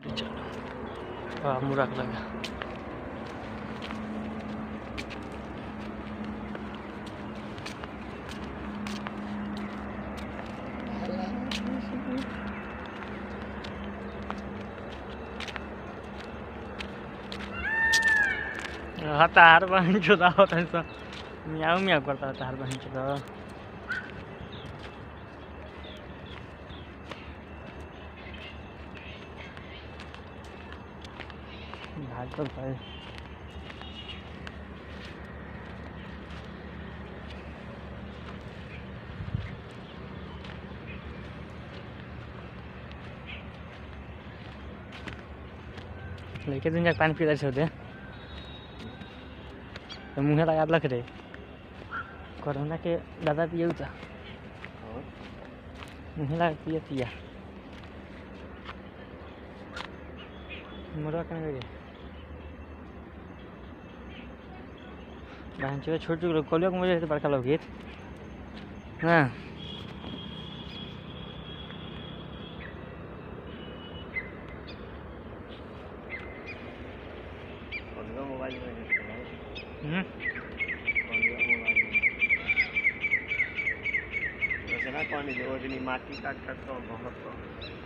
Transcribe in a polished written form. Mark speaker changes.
Speaker 1: चलो मुराक लगा हतार बहन चुदा होता है म्याऊ म्याऊ करता हतार बहन चुदा भाग तो भाई लेके तुम पानी पीता होते तो मुँह लगा लख रे कोरोना के दादा पिए था मुँह लगा पिया पिया मुर्गा कहाँ गए बहन छोटे छोटे लोग कोलियों को मुझे बड़का लोग गीत हाँ
Speaker 2: मोबाइल में पानी जो माटी काट काट बहुत